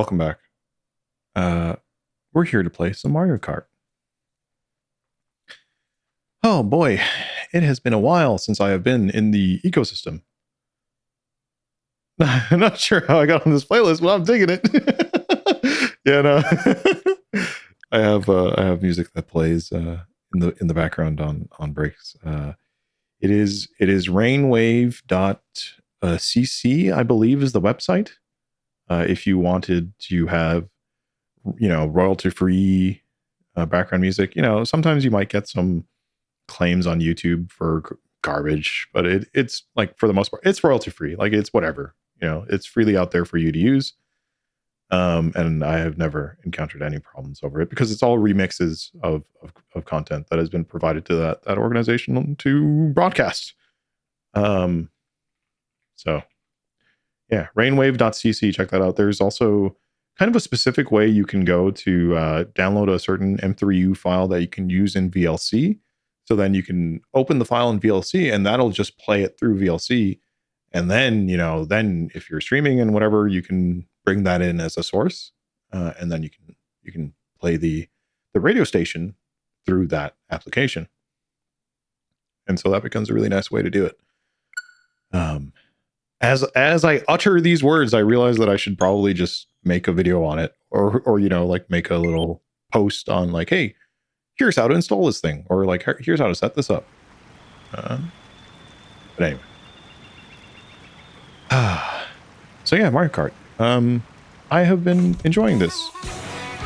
Welcome back. We're here to play some Mario Kart. Oh boy, it has been a while since I have been in the ecosystem. I'm not sure how I got on this playlist, but I'm digging it. Yeah, no. I have music that plays in the background on breaks. It is rainwave.cc, I believe, is the website. If you wanted to have royalty free background music, sometimes you might get some claims on YouTube for garbage, but it's like, for the most part, it's royalty free. Like, it's whatever, it's freely out there for you to use. And I have never encountered any problems over it because it's all remixes of content that has been provided to that organization to broadcast. So yeah, rainwave.cc, check that out. There's also kind of a specific way you can go to download a certain M3U file that you can use in VLC. So then you can open the file in VLC and that'll just play it through VLC. And then, then if you're streaming and whatever, you can bring that in as a source. And then you can play the radio station through that application. And so that becomes a really nice way to do it. As I utter these words, I realize that I should probably just make a video on it, or like make a little post on like, hey, here's how to install this thing, or like, here's how to set this up. But anyway, so yeah, Mario Kart. I have been enjoying this.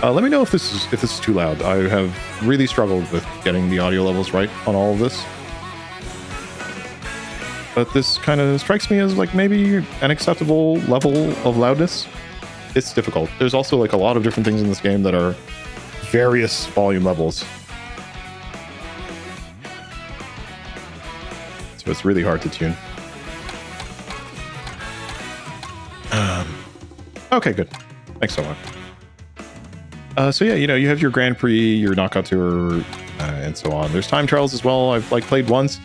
Let me know if this is too loud. I have really struggled with getting the audio levels right on all of this. But this kind of strikes me as like maybe an acceptable level of loudness. It's difficult. There's also like a lot of different things in this game that are various volume levels. So it's really hard to tune. Okay, good. Thanks so much. So yeah, you have your Grand Prix, your Knockout Tour, and so on. There's time trials as well. I've like played once.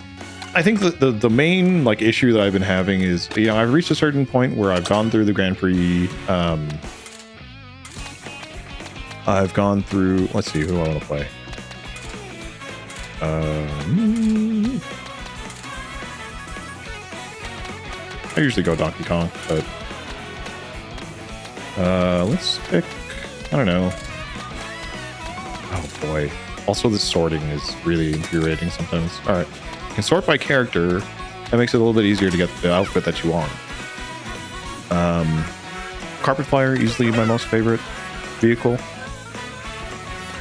I think the main like issue that I've been having is, I've reached a certain point where I've gone through the Grand Prix. I've gone through, let's see, who do I want to play? I usually go Donkey Kong, but let's pick, I don't know. Oh boy. Also, the sorting is really infuriating sometimes. All right. You can sort by character. That makes it a little bit easier to get the outfit that you want. Carpet Flyer, easily my most favorite vehicle.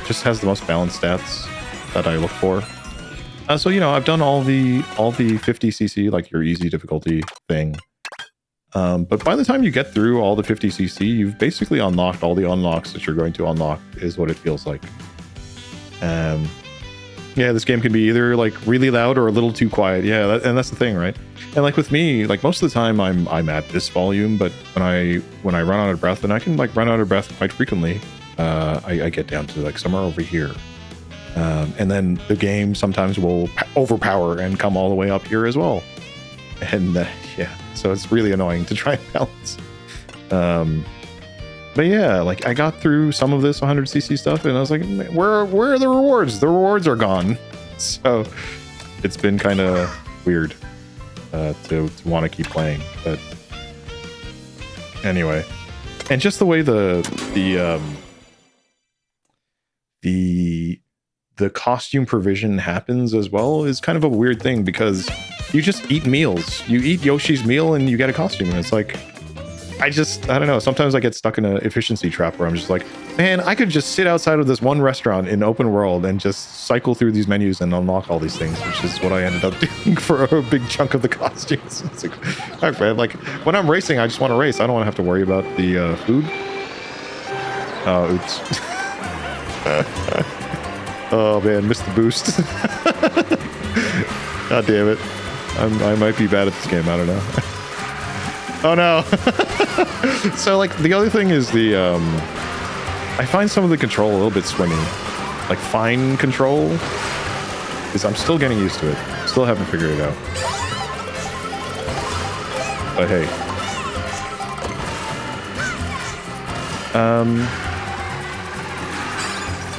Just has the most balanced stats that I look for. So I've done all the 50cc, like your easy difficulty thing. But by the time you get through all the 50cc, you've basically unlocked all the unlocks that you're going to unlock, is what it feels like. Yeah, this game can be either like really loud or a little too quiet. Yeah, and that's the thing, right? And like with me, like most of the time I'm at this volume, but when I run out of breath, and I can like run out of breath quite frequently, I get down to like somewhere over here. And then the game sometimes will overpower and come all the way up here as well. And yeah, so it's really annoying to try and balance. But yeah, like I got through some of this 100cc stuff and I was like, where are the rewards? The rewards are gone. So it's been kind of weird to want to keep playing. But anyway, and just the way the costume provision happens as well is kind of a weird thing, because you just eat meals. You eat Yoshi's meal and you get a costume. And it's like, I don't know. Sometimes I get stuck in an efficiency trap where I'm just like, man, I could just sit outside of this one restaurant in open world and just cycle through these menus and unlock all these things, which is what I ended up doing for a big chunk of the costumes. It's like, all right, man, like when I'm racing, I just want to race. I don't want to have to worry about the food. Oh, oops. Oh man, missed the boost. God damn it. I might be bad at this game. I don't know. Oh no. So like the other thing is I find some of the control a little bit swingy. Like fine control, because I'm still getting used to it. Still haven't figured it out. But hey.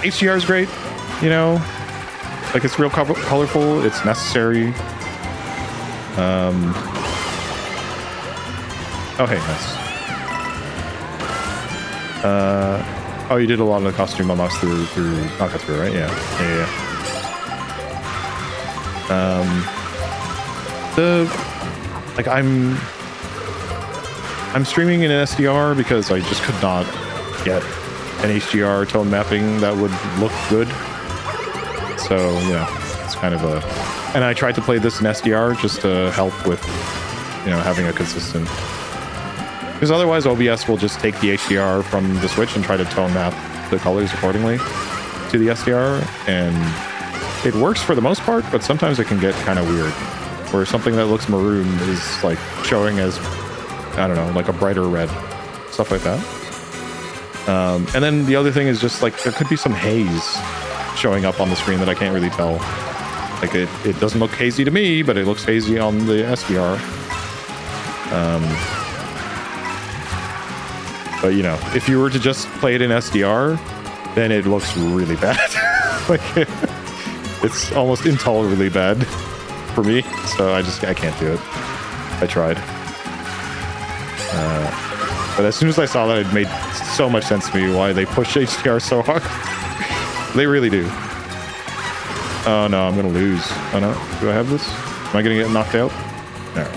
HDR is great, you know, like it's real colorful. It's necessary. Oh, hey, nice. Oh, you did a lot of the costume unlocks through knockout through, right? Yeah. I'm streaming in an SDR because I just could not get an HDR tone mapping that would look good. So, you know, it's kind of a... And I tried to play this in SDR just to help with, you know, having a consistent... Because otherwise OBS will just take the HDR from the Switch and try to tone map the colors accordingly to the SDR. And it works for the most part, but sometimes it can get kind of weird. Where something that looks maroon is like showing as, I don't know, like a brighter red. Stuff like that. And then the other thing is just like there could be some haze showing up on the screen that I can't really tell. Like it doesn't look hazy to me, but it looks hazy on the SDR. But you know, if you were to just play it in SDR, then it looks really bad. Like it's almost intolerably bad for me. So I can't do it. I tried. But as soon as I saw that, it made so much sense to me why they push HDR so hard. They really do. Oh no, I'm gonna lose. Oh no, do I have this? Am I gonna get knocked out? No.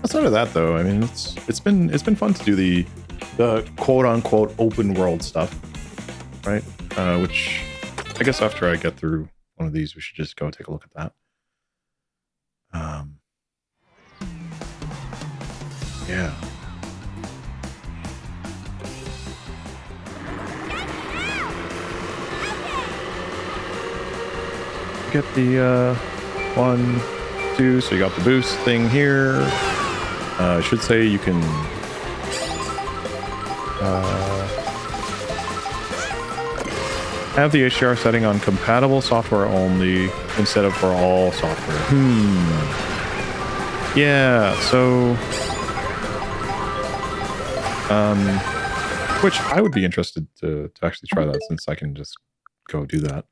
Outside of that, though, I mean, it's been fun to do the quote unquote open world stuff, right? Which I guess after I get through one of these, we should just go take a look at that. Yeah. Get the 1, 2, so you got the boost thing here. I should say you can have the HDR setting on compatible software only instead of for all software. Yeah, so which I would be interested to actually try that, since I can just go do that.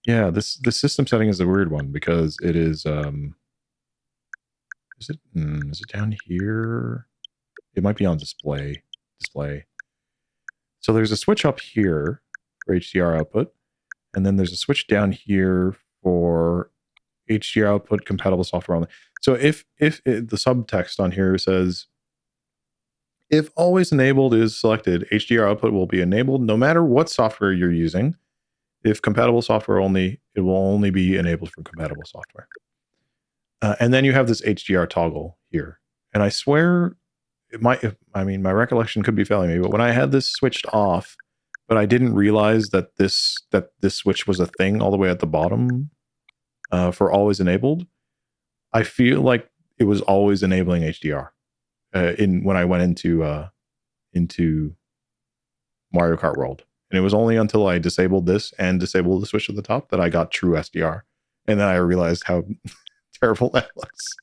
Yeah, this system setting is a weird one because it is is it down here? It might be on display. So there's a switch up here for HDR output, and then there's a switch down here for HDR output compatible software only. So if the subtext on here says, if always enabled is selected, HDR output will be enabled no matter what software you're using. If compatible software only, it will only be enabled for compatible software. And then you have this HDR toggle here. And I swear, my recollection could be failing me, but when I had this switched off, but I didn't realize that this switch was a thing all the way at the bottom for always enabled, I feel like it was always enabling HDR when I went into Mario Kart World. And it was only until I disabled this and disabled the switch at the top that I got true SDR. And then I realized how terrible that was.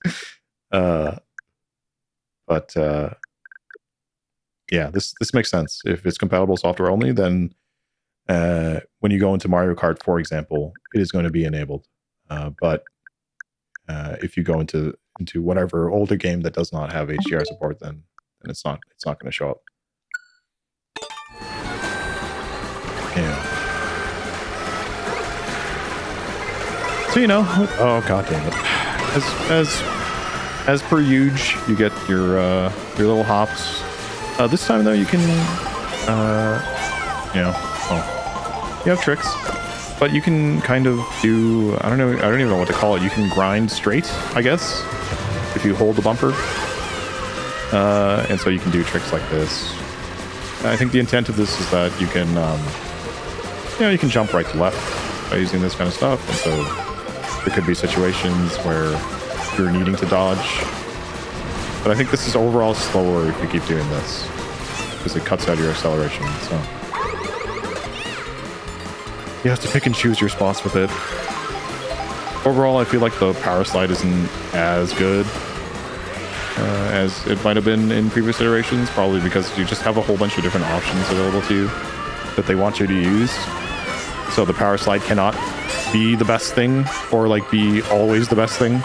Yeah, this makes sense. If it's compatible software only, then when you go into Mario Kart, for example, it is going to be enabled. But if you go into whatever older game that does not have HDR support, then it's not going to show up. Yeah. So you know, oh god damn it! As per usual, you get your little hops. This time though, you can you have tricks, but you can kind of do, I don't even know what to call it. You can grind straight, I guess, if you hold the bumper, and so you can do tricks like this. I think the intent of this is that you can you can jump right to left by using this kind of stuff, and so there could be situations where you're needing to dodge. But I think this is overall slower if you keep doing this, because it cuts out your acceleration. So You have to pick and choose your spots with it. Overall, I feel like the power slide isn't as good as it might have been in previous iterations, probably because you just have a whole bunch of different options available to you that they want you to use. So the power slide cannot be the best thing, or like be always the best thing.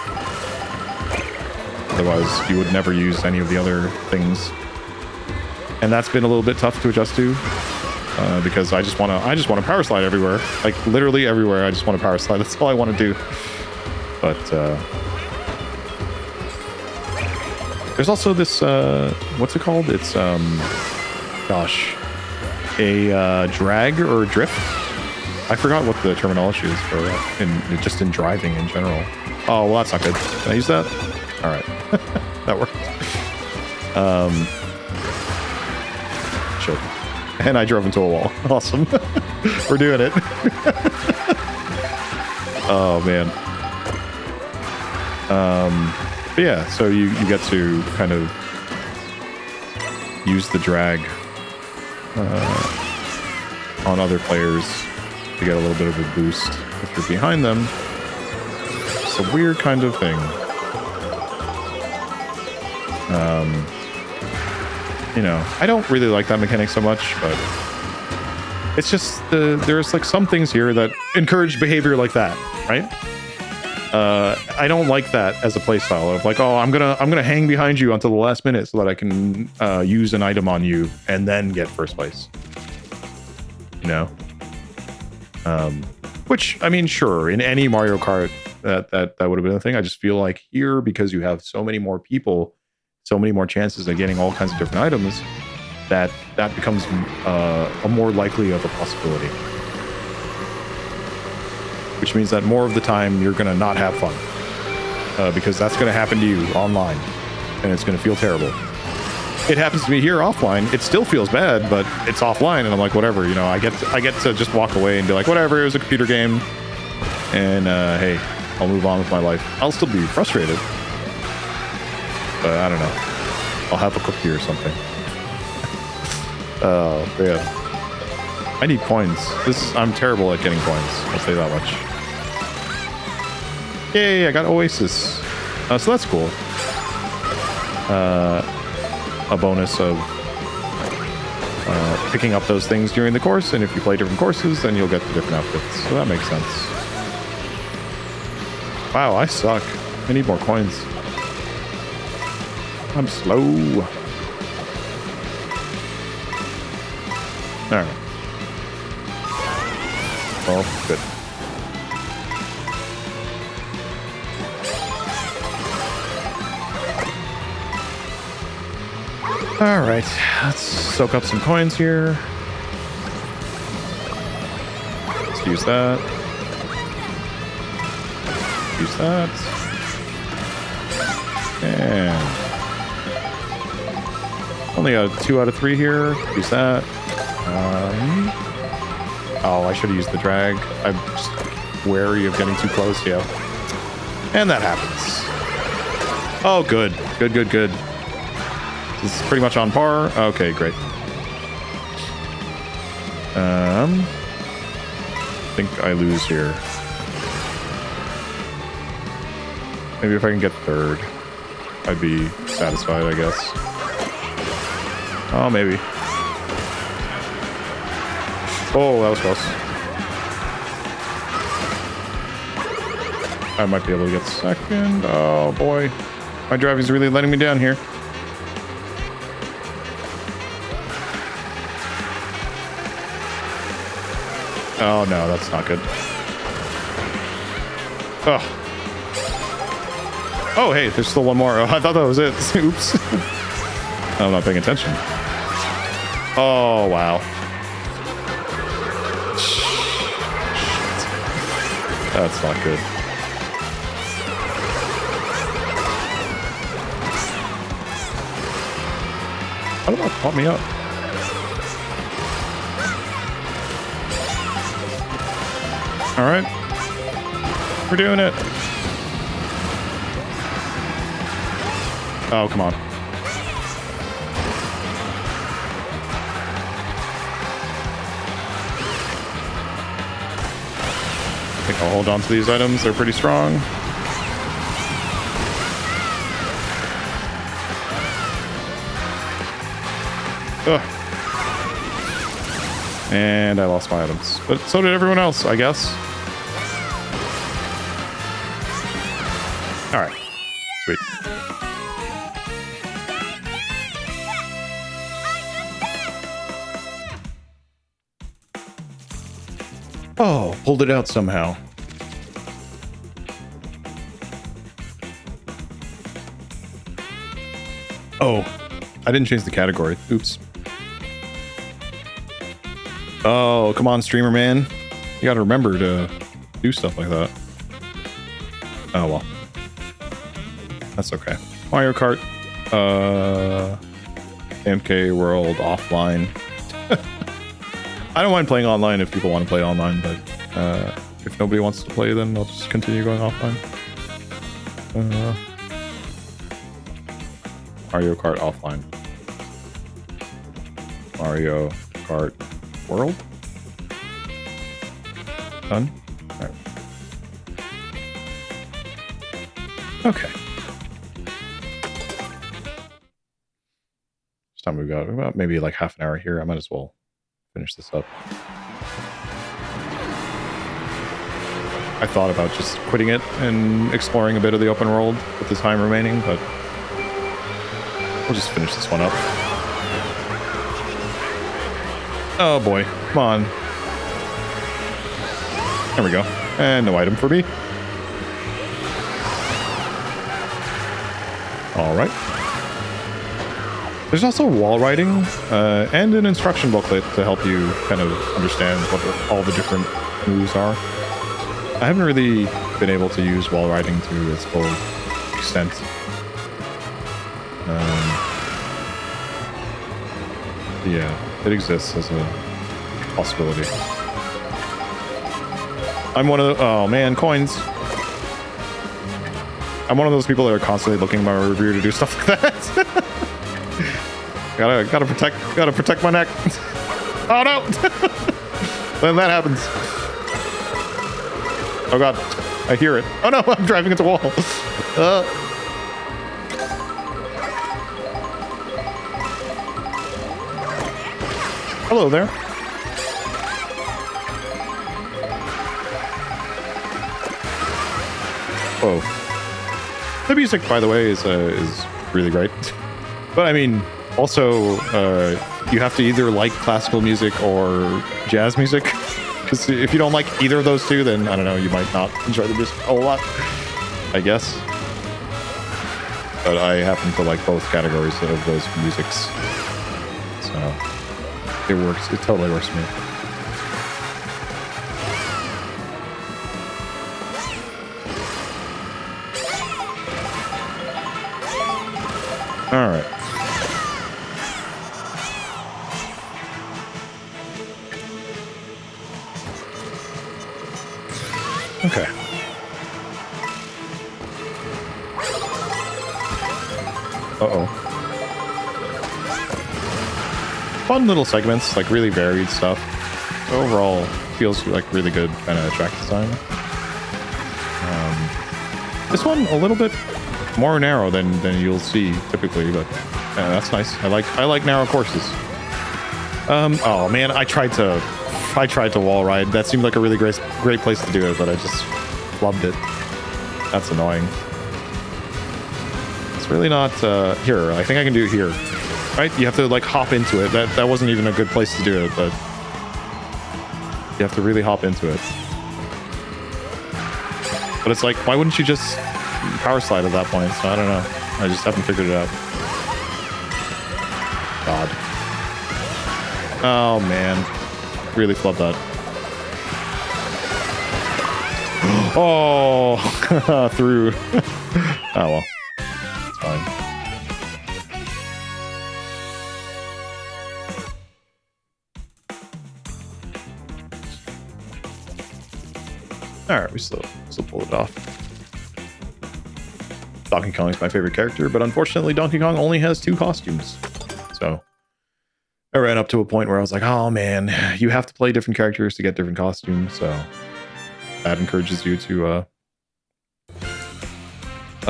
Otherwise, you would never use any of the other things. And that's been a little bit tough to adjust to, because I just want to power slide everywhere, like literally everywhere. I just want to power slide. That's all I want to do. But there's also this what's it called? It's gosh, a drag or drift. I forgot what the terminology is for just in driving in general. Oh, well, that's not good. Can I use that? All right. That worked. Shit. And I drove into a wall. Awesome. We're doing it. Oh, man. But yeah, so you get to kind of use the drag on other players to get a little bit of a boost if you're behind them. It's a weird kind of thing. You know, I don't really like that mechanic so much, but it's just there's like some things here that encourage behavior like that, right? I don't like that as a playstyle of like, oh, I'm gonna hang behind you until the last minute so that I can use an item on you and then get first place. You know, which I mean, sure, in any Mario Kart that would have been a thing. I just feel like here, because you have so many more people, so many more chances of getting all kinds of different items, that becomes a more likely of a possibility. Which means that more of the time you're going to not have fun, because that's going to happen to you online, and it's going to feel terrible. It happens to me here offline. It still feels bad, but it's offline, and I'm like, whatever. You know, I get to just walk away and be like, whatever. It was a computer game, and hey, I'll move on with my life. I'll still be frustrated, but I don't know. I'll have a cookie or something. Oh man. I need coins. I'm terrible at getting coins. I'll say that much. Yay, I got Oasis. So that's cool. A bonus of picking up those things during the course, and if you play different courses, then you'll get the different outfits. So that makes sense. Wow, I suck. I need more coins. I'm slow. Alright. Oh, good. All right, let's soak up some coins here. Let's use that. Use that. And only got 2 out of 3 here. Use that. Oh, I should have used the drag. I'm just wary of getting too close, yeah. And that happens. Oh, good. Good, good, good. This is pretty much on par. Okay, great. I think I lose here. Maybe if I can get 3rd, I'd be satisfied, I guess. Oh, maybe. Oh, that was close. I might be able to get 2nd. Oh, boy. My driving's really letting me down here. Oh, no, that's not good. Oh. Oh, hey, there's still one more. Oh, I thought that was it. Oops. I'm not paying attention. Oh, wow. That's not good. How did that pop me up? All right. We're doing it. Oh, come on. I'll hold on to these items. They're pretty strong. Ugh. And I lost my items. But so did everyone else, I guess. Alright. Sweet. Oh, pulled it out somehow. Oh, I didn't change the category. Oops. Oh, come on, streamer man. You gotta remember to do stuff like that. Oh, well. That's okay. Mario Kart. MK World offline. I don't mind playing online if people want to play online, but if nobody wants to play, then I'll just continue going offline. Mario Kart offline. Mario Kart World? Done? All right. Okay. This time we've got about maybe like half an hour here. I might as well finish this up. I thought about just quitting it and exploring a bit of the open world with the time remaining, but we'll just finish this one up. Oh boy, come on. There we go. And no item for me. All right. There's also wall writing and an instruction booklet to help you kind of understand what all the different moves are. I haven't really been able to use wall writing to its full extent. Yeah, it exists as a possibility. I'm one of the... Oh man, coins. I'm one of those people that are constantly looking at my review to do stuff like that. gotta protect my neck. Oh no! Then that happens. Oh god, I hear it. Oh no, I'm driving into a wall. Hello there. Whoa. The music, by the way, is really great. But I mean, also, you have to either like classical music or jazz music. Because if you don't like either of those two, then, I don't know, you might not enjoy the music a whole lot, I guess. But I happen to like both categories of those musics. So, it works. It totally works for me. All right. Okay. Uh-oh. Fun little segments, like really varied stuff. So overall, feels like really good kind of track design. This one a little bit more narrow than you'll see typically, but that's nice. I like narrow courses. Oh man, I tried to wall ride. That seemed like a really great place to do it, but I just flubbed it. That's annoying. It's really not here. I think I can do it here. Right? You have to like hop into it. That wasn't even a good place to do it, but you have to really hop into it. But it's like, why wouldn't you just power slide at that point? So I don't know. I just haven't figured it out. God. Oh man. Really flubbed that. Oh, through. Oh well. It's fine. Alright, we still pulled it off. Donkey Kong is my favorite character, but unfortunately Donkey Kong only has 2 costumes. So I ran up to a point where I was like, oh man, you have to play different characters to get different costumes, so that encourages you to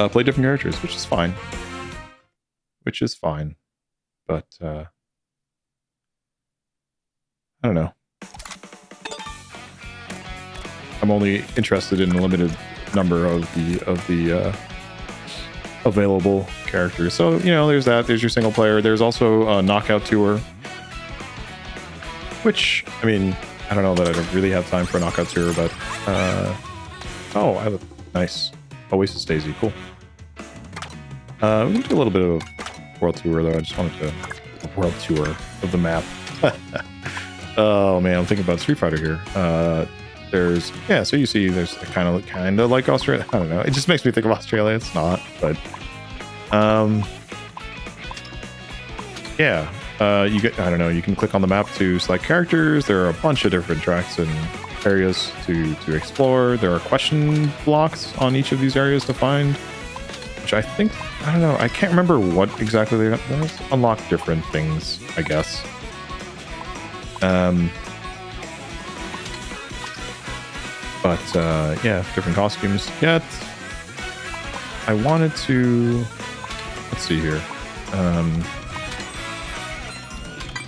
play different characters, which is fine. But I don't know. I'm only interested in a limited number of the available characters. So, you know, there's that. There's your single player. There's also a knockout tour, which, I mean, I don't know that I don't really have time for a knockout tour, but oh, I have a nice Oasis Daisy. Cool. We can do a little bit of world tour, though. I just wanted to world tour of the map. Oh man, I'm thinking about Street Fighter here. There's, yeah, so you see there's kind of like Australia. I don't know, it just makes me think of Australia. It's not, but yeah, you get, I don't know, you can click on the map to select characters. There are a bunch of different tracks and areas to explore. There are question blocks on each of these areas to find, which I think, I don't know, I can't remember what exactly they unlock different things, I guess. But yeah, different costumes to get. I wanted to, let's see here.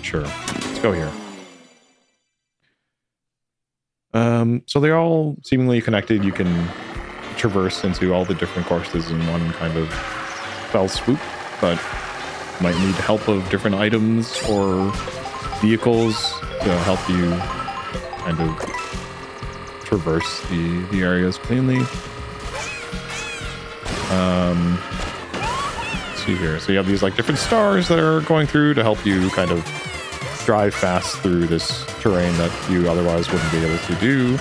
Sure, let's go here. So they're all seemingly connected. You can traverse into all the different courses in one kind of fell swoop, but might need help of different items or vehicles to help you kind of traverse the areas cleanly. Let's see here. So you have these like different stars that are going through to help you kind of drive fast through this terrain that you otherwise wouldn't be able to do.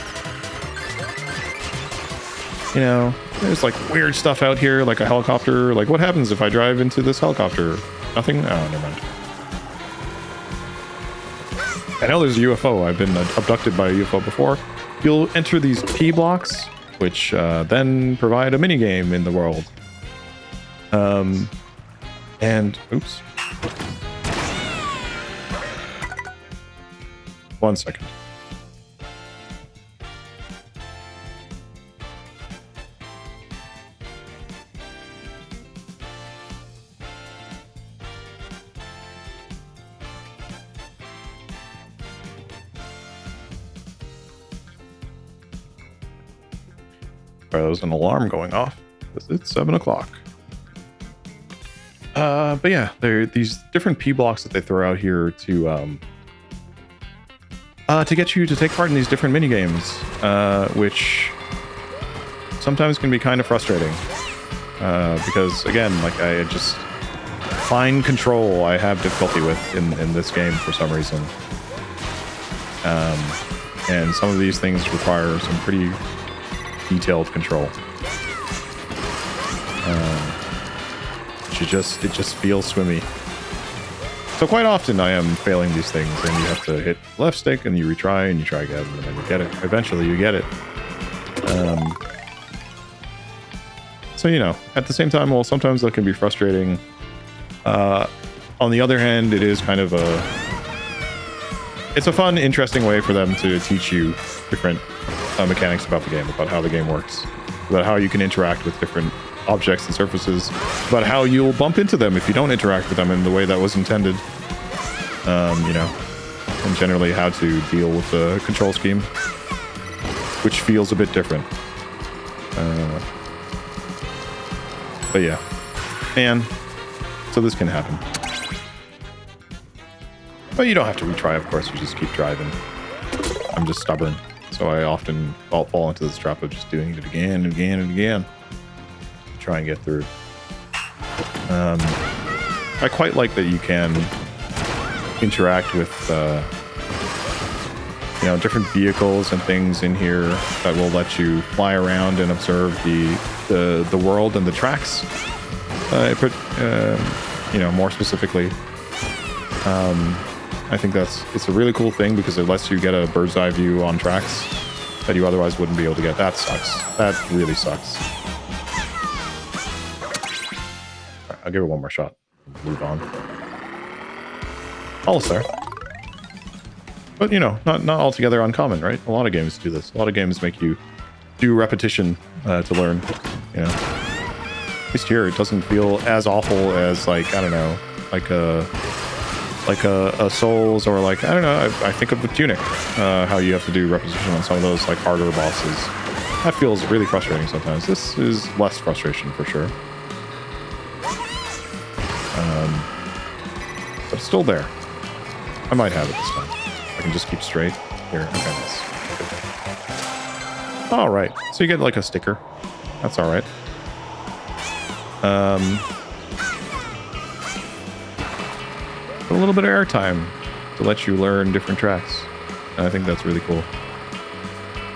You know, there's like weird stuff out here, like a helicopter. Like, what happens if I drive into this helicopter? Nothing? Oh, never mind. I know there's a UFO. I've been abducted by a UFO before. You'll enter these P blocks, which then provide a mini game in the world. And oops. 1 second. There's an alarm going off because it's 7 o'clock. But yeah, there are these different P blocks that they throw out here to get you to take part in these different mini games, which sometimes can be kind of frustrating. Because again, like I just fine control I have difficulty with in this game for some reason. And some of these things require some pretty detailed control. It just feels swimmy. So quite often I am failing these things, and you have to hit left stick and you retry and you try again, and then you get it. Eventually you get it. So, you know, at the same time, well, sometimes that can be frustrating. On the other hand, it is kind of it's a fun, interesting way for them to teach you different mechanics about the game, about how the game works, about how you can interact with different objects and surfaces, about how you'll bump into them if you don't interact with them in the way that was intended, you know, and generally how to deal with the control scheme, which feels a bit different. But yeah, and so this can happen. But you don't have to retry, of course, you just keep driving. I'm just stubborn, so I often fall into this trap of just doing it again and again and again. Try and get through. I quite like that you can interact with you know, different vehicles and things in here that will let you fly around and observe the world and the tracks. You know, more specifically, I think it's a really cool thing because it lets you get a bird's eye view on tracks that you otherwise wouldn't be able to get. That sucks. That really sucks. I'll give it one more shot. Move on. Almost there. But, you know, not altogether uncommon, right? A lot of games do this. A lot of games make you do repetition to learn, you know. At least here, it doesn't feel as awful as, like, I don't know, like a Souls, or like, I don't know, I think of the Tunic, how you have to do repetition on some of those like harder bosses. That feels really frustrating sometimes. This is less frustration for sure. But it's still there. I might have it this time. I can just keep straight. Here, okay, nice. Alright, so you get like a sticker. That's alright. A little bit of airtime to let you learn different tracks. And I think that's really cool.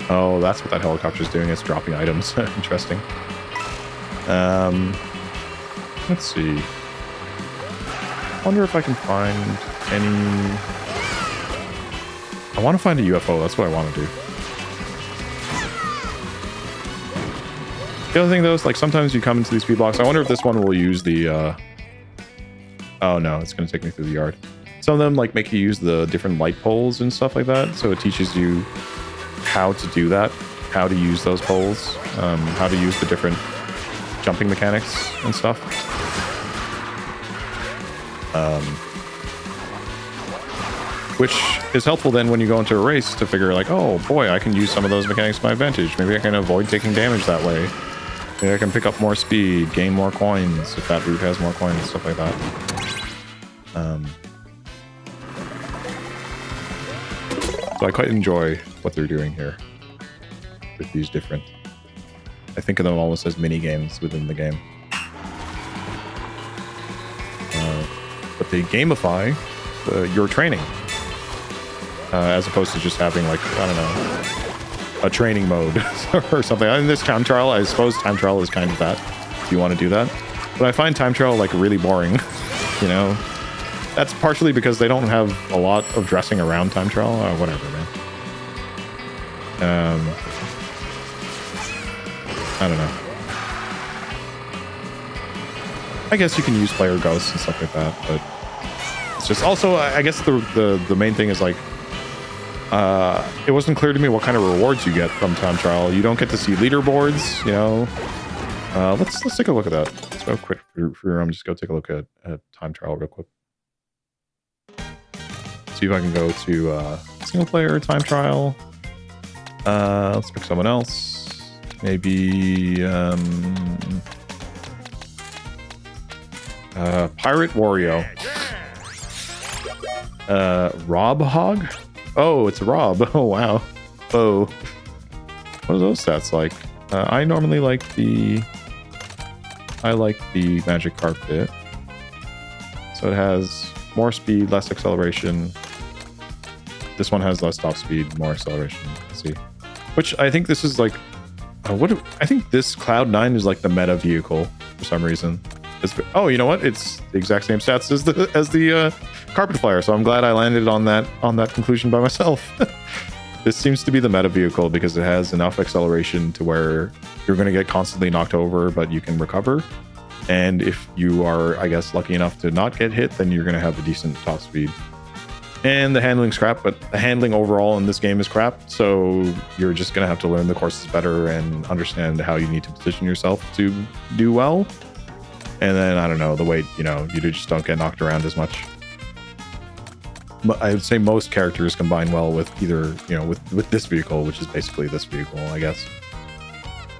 Oh, that's what that helicopter is doing. It's dropping items. Interesting. Let's see. I wonder if I can find any... I want to find a UFO. That's what I want to do. The other thing, though, is like sometimes you come into these speed blocks. I wonder if this one will use the... Oh, no. It's going to take me through the yard. Some of them like make you use the different light poles and stuff like that. So it teaches you how to do that, how to use those poles, how to use the different jumping mechanics and stuff. Which is helpful then when you go into a race to figure like, oh boy, I can use some of those mechanics to my advantage. Maybe I can avoid taking damage that way. Maybe I can pick up more speed, gain more coins if that route has more coins, stuff like that. So I quite enjoy what they're doing here with these different... I think of them almost as mini games within the game. But they gamify your training. As opposed to just having like, I don't know, a training mode or something. In this time trial, I suppose time trial is kind of that, if you want to do that. But I find time trial like really boring, you know? That's partially because they don't have a lot of dressing around time trial. Whatever, man. I don't know. I guess you can use player ghosts and stuff like that, but it's just also, I guess the main thing is like, it wasn't clear to me what kind of rewards you get from time trial. You don't get to see leaderboards, you know. Let's take a look at that. Let's go quick through. Just go take a look at time trial real quick. See if I can go to single player time trial. Let's pick someone else. Maybe Pirate Wario. Rob Hog? Oh, it's Rob. Oh, wow. Oh. What are those stats like? I normally like the... I like the magic Kart bit. So it has more speed, less acceleration. This one has less top speed, more acceleration. Let's see. Which I think this is like... I think this Cloud9 is like the meta vehicle for some reason. Oh, you know what? It's the exact same stats as the Carpet Flyer, so I'm glad I landed on that conclusion by myself. This seems to be the meta vehicle because it has enough acceleration to where you're going to get constantly knocked over, but you can recover. And if you are, I guess, lucky enough to not get hit, then you're going to have a decent top speed. And the handling's crap, but the handling overall in this game is crap, so you're just going to have to learn the courses better and understand how you need to position yourself to do well. And then, I don't know, the way, you know, you just don't get knocked around as much. But I would say most characters combine well with either, you know, with this vehicle, which is basically this vehicle, I guess.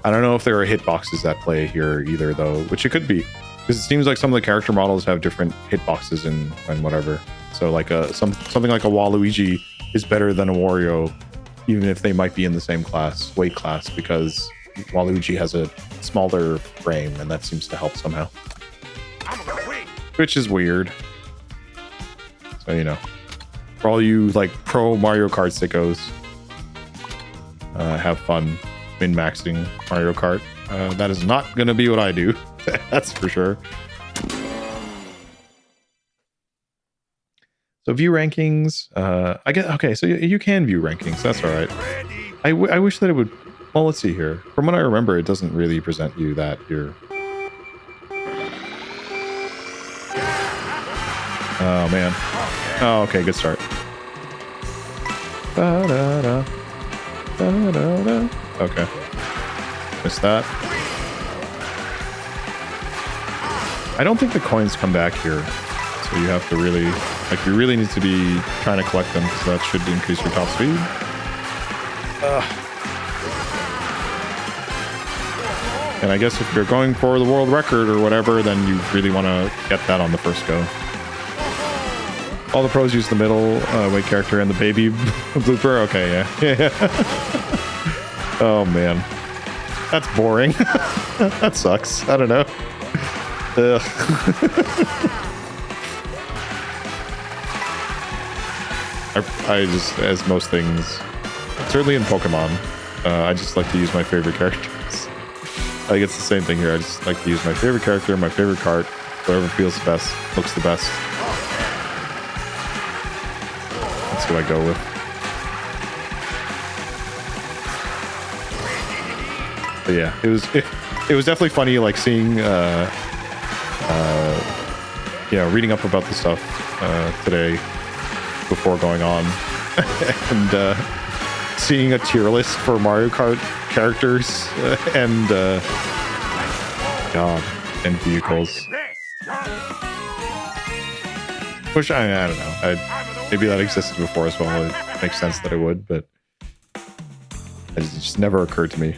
I don't know if there are hitboxes at play here either, though, which it could be. Because it seems like some of the character models have different hitboxes and whatever. So like something like a Waluigi is better than a Wario, even if they might be in the same weight class, because Waluigi has a smaller frame, and that seems to help somehow. Which is weird. So, you know, for all you like pro Mario Kart sickos, have fun min-maxing Mario Kart. That is not going to be what I do. That's for sure. So view rankings. I guess, okay, so you can view rankings. That's all right. I wish that it would. Well, let's see here. From what I remember, it doesn't really present you that here. Oh, man. Oh, okay, good start. Da-da-da. Da-da-da. Okay. Missed that. I don't think the coins come back here. So you have to really, like, you really need to be trying to collect them because that should increase your top speed. And I guess if you're going for the world record or whatever, then you really want to get that on the first go. All the pros use the middle weight character and the baby blooper. Okay, yeah. Oh, man. That's boring. That sucks. I don't know. I just, as most things, certainly in Pokemon, I just like to use my favorite characters. I think it's the same thing here. I just like to use my favorite character, my favorite cart, whatever feels the best, looks the best. That's what I go with. But yeah, it was definitely funny, like seeing, reading up about the stuff today before going on, and seeing a tier list for Mario Kart characters and and vehicles. Which I don't know. Maybe that existed before as well. It makes sense that it would, but it just never occurred to me.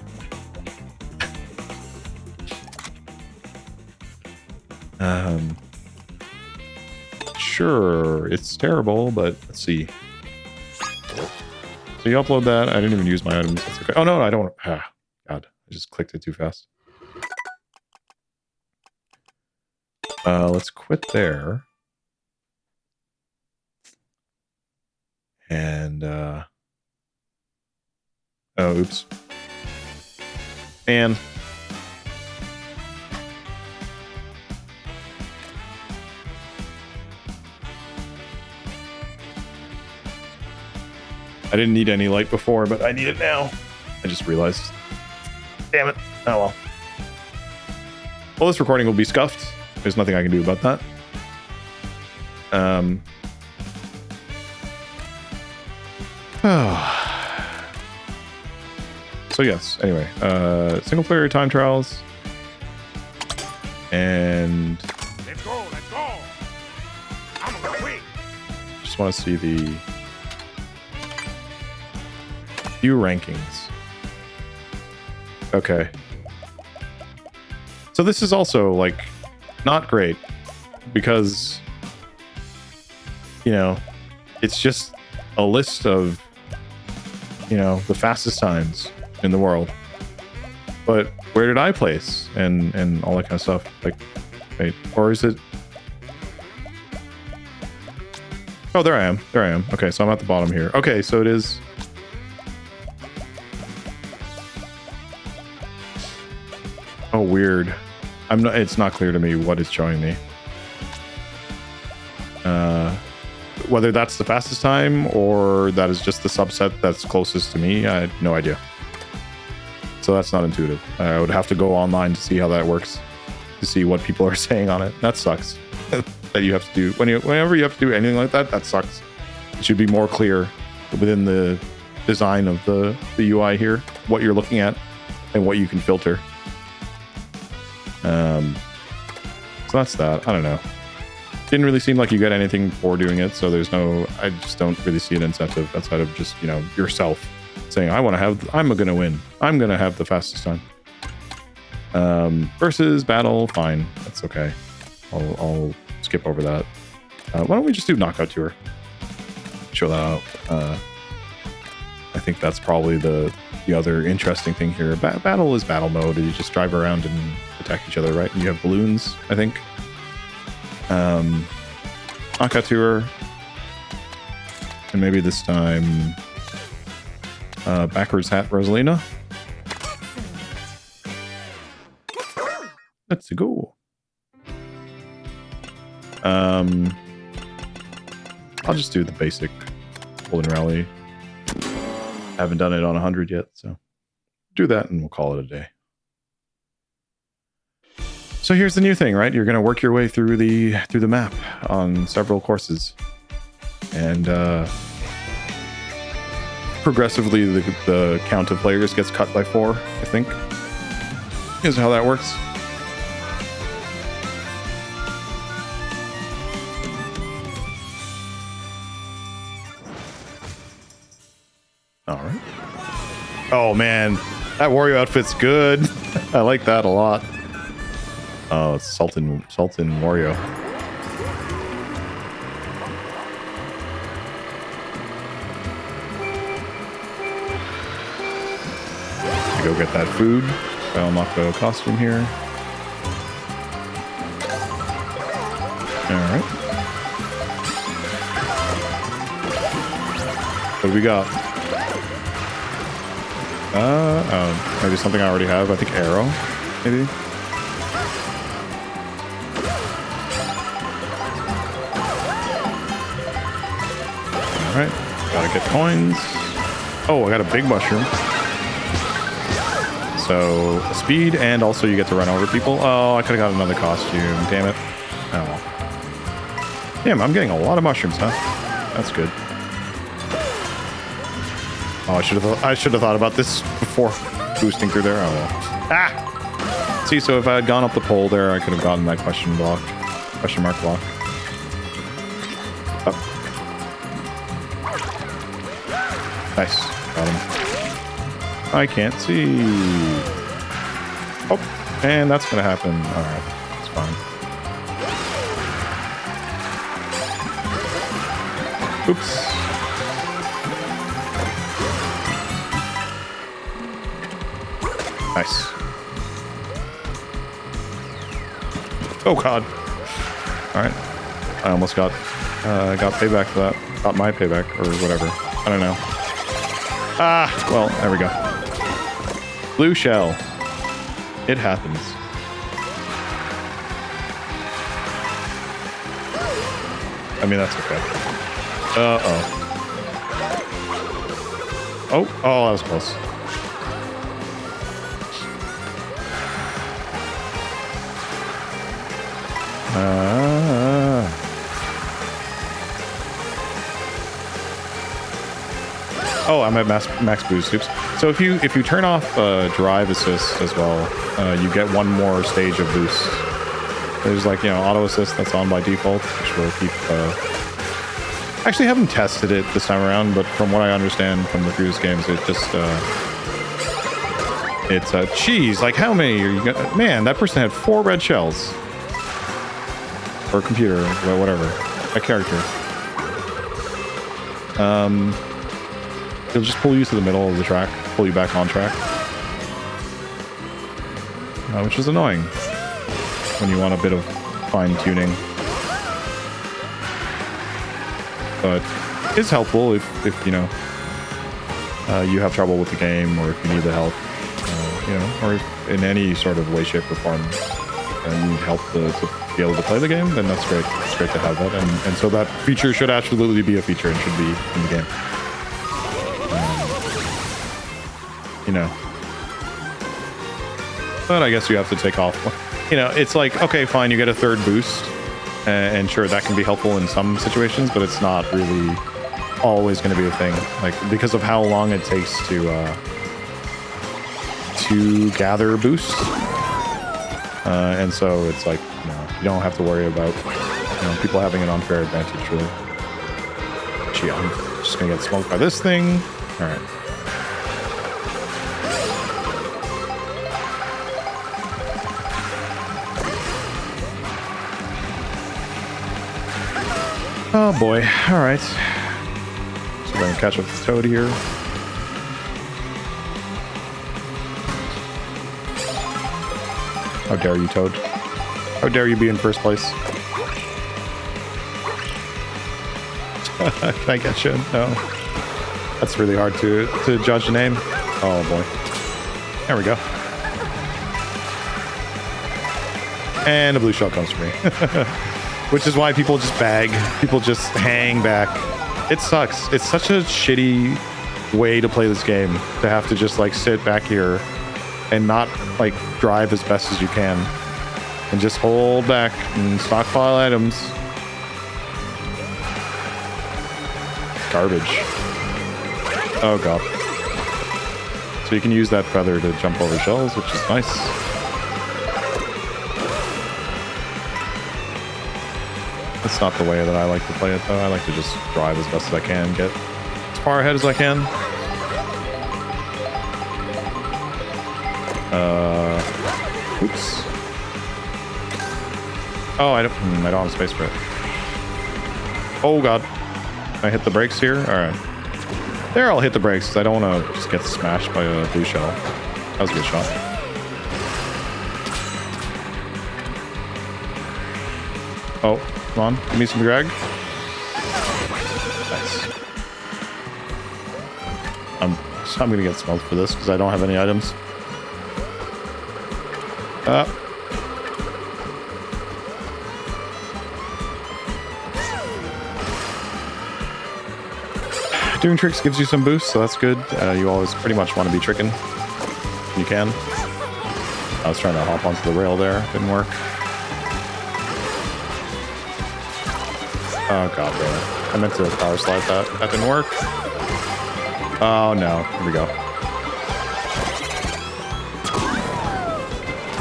Sure, it's terrible, but let's see. So you upload that. I didn't even use my items. That's okay. Oh no, I don't want. God, I just clicked it too fast. Let's quit there. And oh, oops. And I didn't need any light before, but I need it now. I just realized. Damn it. Oh well. Well, this recording will be scuffed. There's nothing I can do about that. So yes, anyway, single player time trials. And let's go. I'm gonna win. Just want to see the view rankings. Okay. So this is also like not great because, you know, it's just a list of, you know, the fastest times in the world. But where did I place and all that kind of stuff? Like, wait, or is it? Oh, there I am. Okay, so I'm at the bottom here. Okay, so it is. Oh, weird. It's not clear to me what it's showing me. Whether that's the fastest time or that is just the subset that's closest to me, I have no idea. So that's not intuitive. I would have to go online to see how that works, to see what people are saying on it. That sucks. That you have to do whenever you have to do anything like that. That sucks. It should be more clear within the design of the UI here, what you're looking at and what you can filter. So that's that. I don't know. Didn't really seem like you get anything for doing it, so there's no. I just don't really see an incentive outside of just, you know, yourself saying, I'm gonna win. I'm gonna have the fastest time. Versus battle, fine. That's okay. I'll skip over that. Why don't we just do knockout tour? Show that out. I think that's probably the other interesting thing here. Battle is battle mode. You just drive around and attack each other, right? And you have balloons, I think. Knockout tour. And maybe this time backwards hat Rosalina. Let's go. I'll just do the basic Golden Rally. Haven't done it on 100 yet, so do that and we'll call it a day. So here's the new thing, right? You're going to work your way through the map on several courses, and progressively the count of players gets cut by 4, I think. Is how that works. All right. Oh man, that Wario outfit's good. I like that a lot. Oh, it's Sultan Wario. Go get that food. I'll unlock the costume here. All right. What do we got? Oh, maybe something I already have. I think arrow, maybe. All right. Gotta get coins. Oh, I got a big mushroom. So speed, and also you get to run over people. Oh, I could have got another costume. Damn it. Oh well. Damn, I'm getting a lot of mushrooms, huh? That's good. Oh, I should have thought about this before boosting through there. Oh well. Ah! See, so if I had gone up the pole there, I could have gotten that question mark block. Oh. Nice. Got him. I can't see. Oh, and that's gonna happen. All right, it's fine. Oops. Nice. Oh God. All right. I almost got payback for that. Got my payback or whatever. I don't know. Ah, well, there we go. Blue shell. It happens. I mean, that's okay. Uh-oh. Oh, that was close. Oh, I'm at max boost. Oops. So if you turn off drive assist as well, you get one more stage of boost. There's like, auto assist that's on by default, which will keep. Actually, haven't tested it this time around, but from what I understand from the previous games, it just it's cheese. Like, how many are you gonna? Man, that person had 4 red shells. Or computer, or whatever. A character. It'll just pull you to the middle of the track, pull you back on track. Which is annoying when you want a bit of fine-tuning. But it's helpful if you have trouble with the game, or if you need the help, or in any sort of way, shape, or form, and you need help to be able to play the game, then that's great. It's great to have that, and so that feature should absolutely be a feature and should be in the game. But I guess you have to take off. It's like, okay, fine, you get a 3rd boost, and sure, that can be helpful in some situations, but it's not really always going to be a thing, like, because of how long it takes to gather boosts. And so it's like, you don't have to worry about people having an unfair advantage, really. Gee, I'm just gonna get smoked by this thing. All right. Oh boy. All right. So we're gonna catch up with Toad here. How dare you, Toad? How dare you be in first place? Can I get you? No. That's really hard to judge the name. Oh boy. There we go. And a blue shell comes for me. Which is why people just bag. People just hang back. It sucks. It's such a shitty way to play this game, to have to just like sit back here and not like drive as best as you can, and just hold back and stockpile items. Garbage. Oh god. So you can use that feather to jump over shells, which is nice. That's not the way that I like to play it, though. I like to just drive as best as I can, get as far ahead as I can. Oops. Oh, I don't have space for it. Oh, God. I hit the brakes here? All right. There, I'll hit the brakes, because I don't want to just get smashed by a blue shell. That was a good shot. Oh, come on. Give me some drag. Nice. I'm going to get smoked for this, because I don't have any items. Doing tricks gives you some boost, so that's good. You always pretty much want to be tricking when you can. I was trying to hop onto the rail there. Didn't work. Oh, God, damn it. I meant to power slide that. That didn't work. Oh, no. Here we go.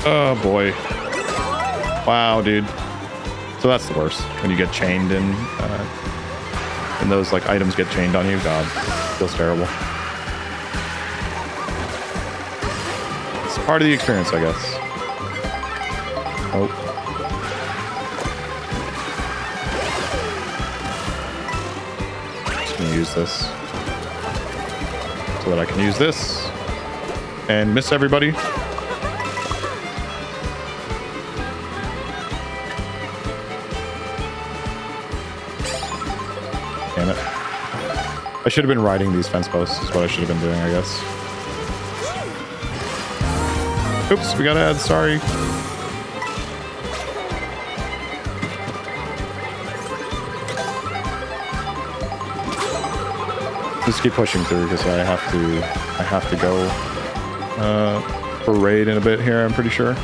Oh, boy. Wow, dude. So that's the worst. When you get chained in... and those like items get chained on you. God, feels terrible. It's part of the experience, I guess. Oh. Just gonna use this so that I can use this and miss everybody. Damn it. I should have been riding these fence posts is what I should have been doing, I guess. Oops, we got to add, sorry. Just keep pushing through because I have to go for raid in a bit here, I'm pretty sure.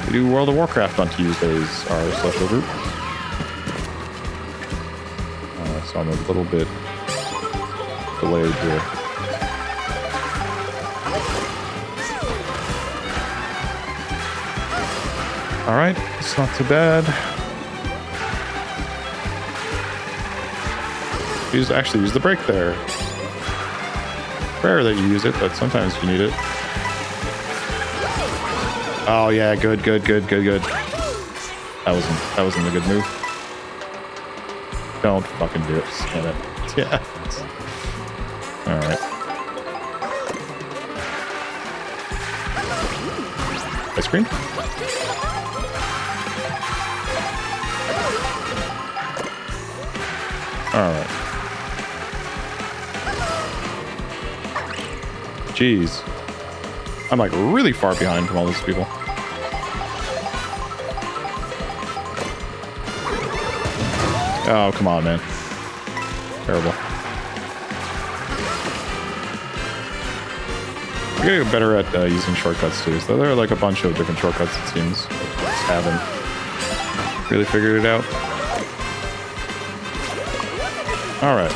We do World of Warcraft on Tuesdays, our social group. So I'm a little bit delayed here. All right, it's not too bad. Actually use the brake there. Rare that you use it, but sometimes you need it. Oh yeah, good. That wasn't a good move. Don't fucking do it. Damn it. Yeah. Alright. Ice cream? Alright. Jeez. I'm like really far behind from all these people. Oh, come on, man. Terrible. I gotta get better at using shortcuts too. So there are like a bunch of different shortcuts, it seems. Just haven't really figured it out. Alright.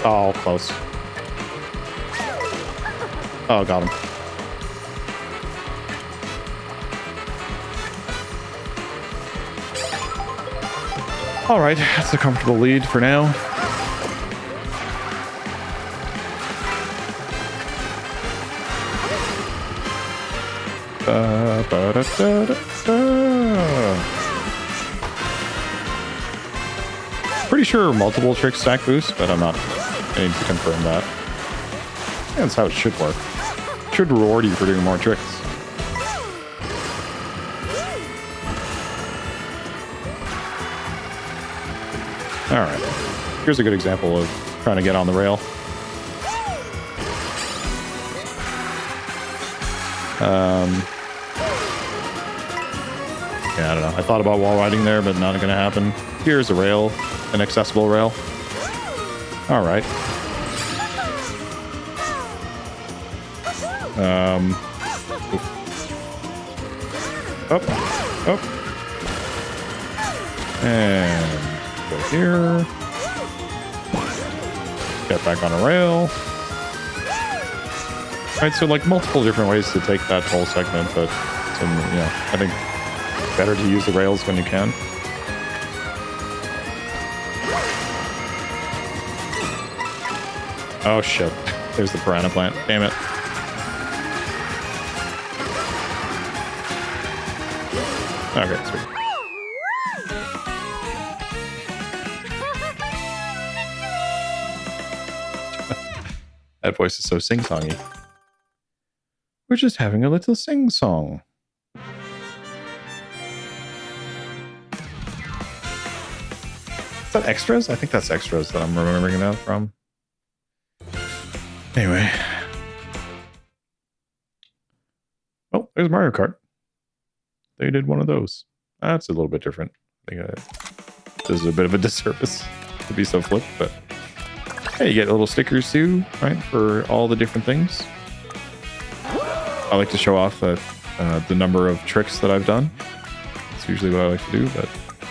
Oh, close. Oh, got him. All right, that's a comfortable lead for now. Pretty sure multiple tricks stack boost, but I'm not. I need to confirm that. That's how it should work. It should reward you for doing more tricks. All right. Here's a good example of trying to get on the rail. Yeah, I don't know. I thought about wall riding there, but not going to happen. Here's a rail, an accessible rail. All right. Up, up, and go here. Get back on a rail. Right, so like multiple different ways to take that whole segment, but I think better to use the rails when you can. Oh shit, there's the piranha plant. Damn it. Okay, sweet. That voice is so sing-songy. We're just having a little sing-song. Is that extras? I think that's extras that I'm remembering that from. Anyway. Oh, there's Mario Kart. They did one of those. That's a little bit different. I think this is a bit of a disservice to be so flipped, but hey, you get little stickers too, right? For all the different things. I like to show off that the number of tricks that I've done. That's usually what I like to do, but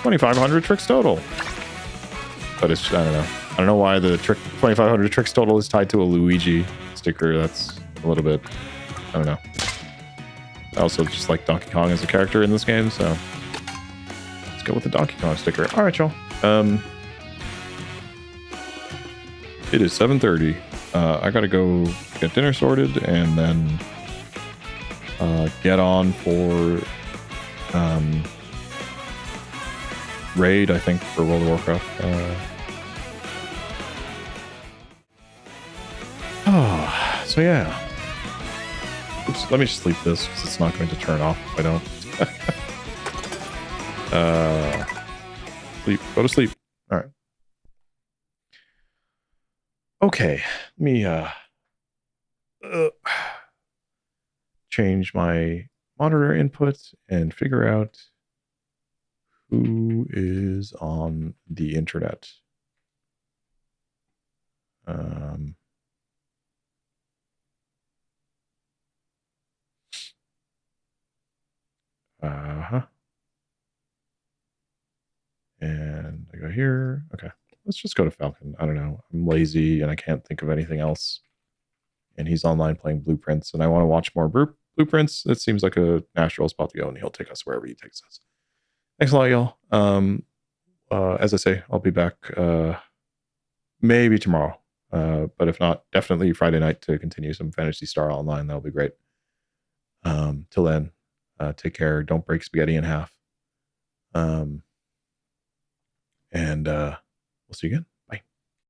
2,500 tricks total. But it's, I don't know. I don't know why the 2,500 tricks total is tied to a Luigi sticker. That's a little bit, I don't know. I also just like Donkey Kong as a character in this game, so let's go with the Donkey Kong sticker. All right, y'all. It is 7:30. I gotta go get dinner sorted and then get on for raid, I think, for World of Warcraft. So yeah. Oops, let me just sleep this because it's not going to turn off if I don't. Sleep. Go to sleep. All right. Okay. Let me change my monitor input and figure out who is on the internet. And I go here. Okay. Let's just go to Falcon. I don't know. I'm lazy and I can't think of anything else. And he's online playing Blueprints, and I want to watch more Blueprints. It seems like a natural spot to go, and he'll take us wherever he takes us. Thanks a lot, y'all. As I say, I'll be back maybe tomorrow. But if not, definitely Friday night to continue some Phantasy Star Online. That'll be great. Till then, take care. Don't break spaghetti in half. And we'll see you again.